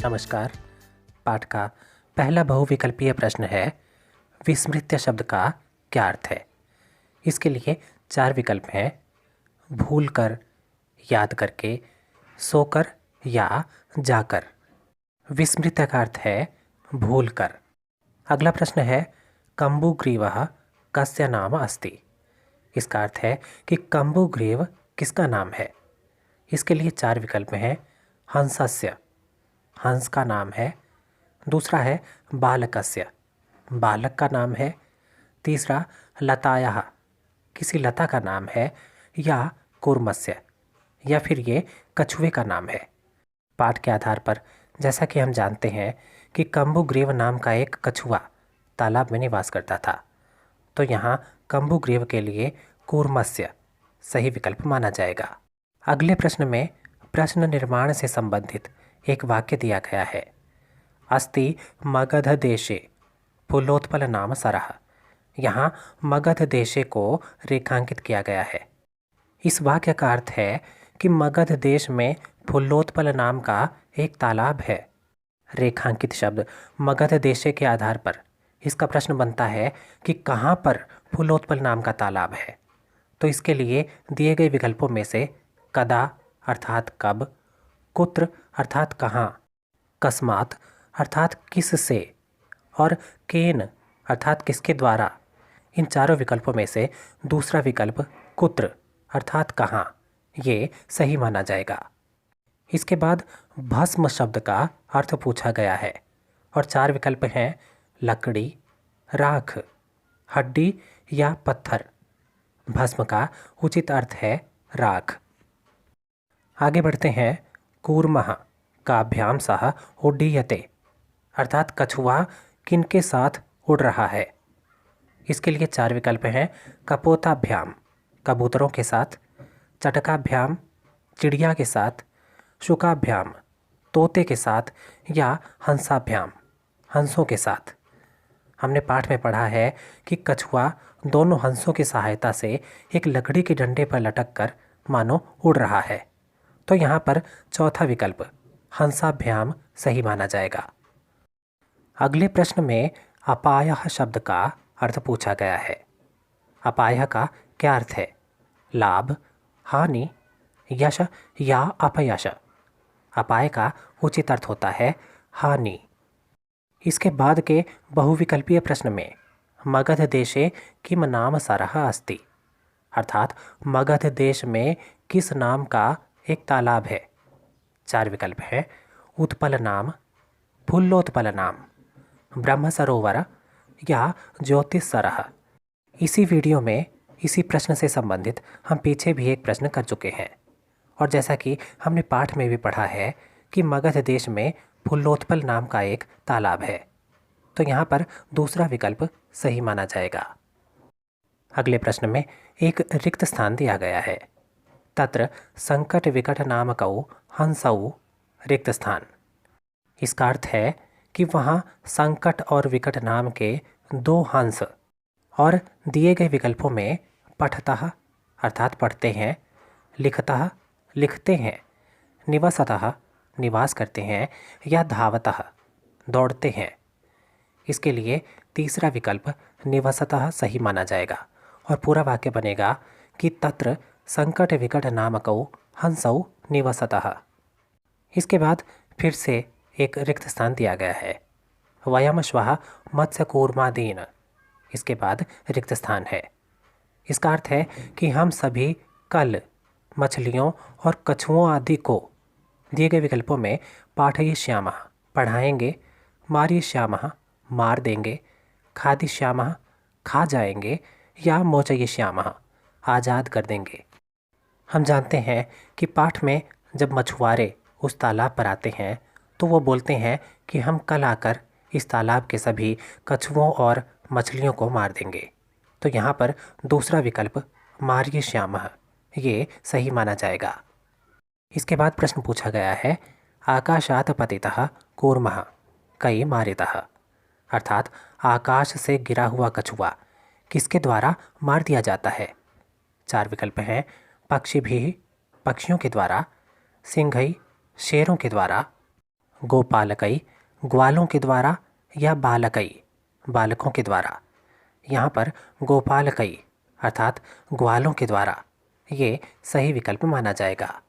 नमस्कार। पाठ का पहला बहुविकल्पीय प्रश्न है, विस्मृत्य शब्द का क्या अर्थ है। इसके लिए 4 विकल्प हैं, भूल कर, याद करके, सोकर या जाकर। विस्मृत्य का अर्थ है भूल कर। अगला प्रश्न है, कम्बुग्रीवः कस्य नाम अस्ति। इसका अर्थ है कि कम्बुग्रीव किसका नाम है। इसके लिए 4 विकल्प हैं, हंसस्य, हंस का नाम है। दूसरा है बालकस्य, बालक का नाम है। तीसरा लतायाः, किसी लता का नाम है। या कूर्मस्य, या फिर ये कछुए का नाम है। पाठ के आधार पर जैसा कि हम जानते हैं कि कम्बुग्रीव नाम का एक कछुआ तालाब में निवास करता था, तो यहाँ कम्बुग्रीव के लिए कूर्मस्य सही विकल्प माना जाएगा। अगले प्रश्न में प्रश्न निर्माण से संबंधित एक वाक्य दिया गया है, अस्ति मगध देशे फूलोत्पल नाम सरः। यहाँ मगध देशे को रेखांकित किया गया है। इस वाक्य का अर्थ है कि मगध देश में फूलोत्पल नाम का एक तालाब है। रेखांकित शब्द मगध देशे के आधार पर इसका प्रश्न बनता है कि कहाँ पर फूलोत्पल नाम का तालाब है। तो इसके लिए दिए गए विकल्पों में से कदा अर्थात कब, कुत्र अर्थात कहाँ, कस्मात अर्थात किस से और केन अर्थात किसके द्वारा, इन चारों विकल्पों में से दूसरा विकल्प कुत्र अर्थात कहाँ, ये सही माना जाएगा। इसके बाद भस्म शब्द का अर्थ पूछा गया है और 4 विकल्प हैं, लकड़ी, राख, हड्डी या पत्थर। भस्म का उचित अर्थ है राख। आगे बढ़ते हैं, कूर्मः काभ्याम सह उड्डीयते, अर्थात कछुआ किनके साथ उड़ रहा है। इसके लिए 4 विकल्प हैं, कपोताभ्याम कबूतरों के साथ, चटकाभ्याम चिड़िया के साथ, शुकाभ्याम तोते के साथ या हंसाभ्याम हंसों के साथ। हमने पाठ में पढ़ा है कि कछुआ दोनों हंसों की सहायता से एक लकड़ी के डंडे पर लटक कर मानो उड़ रहा है, तो यहाँ पर चौथा विकल्प हंसाभ्याम सही माना जाएगा। अगले प्रश्न में अपायः शब्द का अर्थ पूछा गया है। अपायः का क्या अर्थ है, लाभ, हानि, यश या अपयश। अपाय का उचित अर्थ होता है हानि। इसके बाद के बहुविकल्पीय प्रश्न में मगध देशे किम नाम सरः अस्ति, अर्थात मगध देश में किस नाम का एक तालाब है। 4 विकल्प हैं, उत्पल नाम, फूलोत्पल नाम, ब्रह्म सरोवर या ज्योतिषसरः। इसी वीडियो में इसी प्रश्न से संबंधित हम पीछे भी एक प्रश्न कर चुके हैं और जैसा कि हमने पाठ में भी पढ़ा है कि मगध देश में फूलोत्पल नाम का एक तालाब है, तो यहाँ पर दूसरा विकल्प सही माना जाएगा। अगले प्रश्न में एक रिक्त स्थान दिया गया है, तत्र संकट विकट नामकौ हंसौ रिक्त स्थान। इसका अर्थ है कि वहाँ संकट और विकट नाम के 2 हंस और दिए गए विकल्पों में पठतः अर्थात पढ़ते हैं, लिखतः लिखते हैं, निवसतः निवास करते हैं या धावतः दौड़ते हैं। इसके लिए तीसरा विकल्प निवसतः सही माना जाएगा और पूरा वाक्य बनेगा कि तत्र संकट विकट नामकौ हंसौ निवसतः। इसके बाद फिर से एक रिक्त स्थान दिया गया है, वयम श्वः मत्स्यकूर्मादीन। इसके बाद रिक्त स्थान है। इसका अर्थ है कि हम सभी कल मछलियों और कछुओं आदि को दिए गए विकल्पों में पाठयिष्यामः पढ़ाएंगे, मारयिष्यामः मार देंगे, खादिष्यामः खा जाएंगे या मोचयिष्यामः आज़ाद कर देंगे। हम जानते हैं कि पाठ में जब मछुआरे उस तालाब पर आते हैं तो वो बोलते हैं कि हम कल आकर इस तालाब के सभी कछुओं और मछलियों को मार देंगे, तो यहाँ पर दूसरा विकल्प मारयिष्यामः ये सही माना जाएगा। इसके बाद प्रश्न पूछा गया है, आकाशात् पतितः कूर्मः कै मारितः, अर्थात आकाश से गिरा हुआ कछुआ किसके द्वारा मार दिया जाता है। 4 विकल्प हैं, पक्षिभिः पक्षियों के द्वारा, सिंहै शेरों के द्वारा, गोपालकई ग्वालों के द्वारा या बालकई बालकों के द्वारा। यहाँ पर गोपालकई अर्थात ग्वालों के द्वारा ये सही विकल्प माना जाएगा।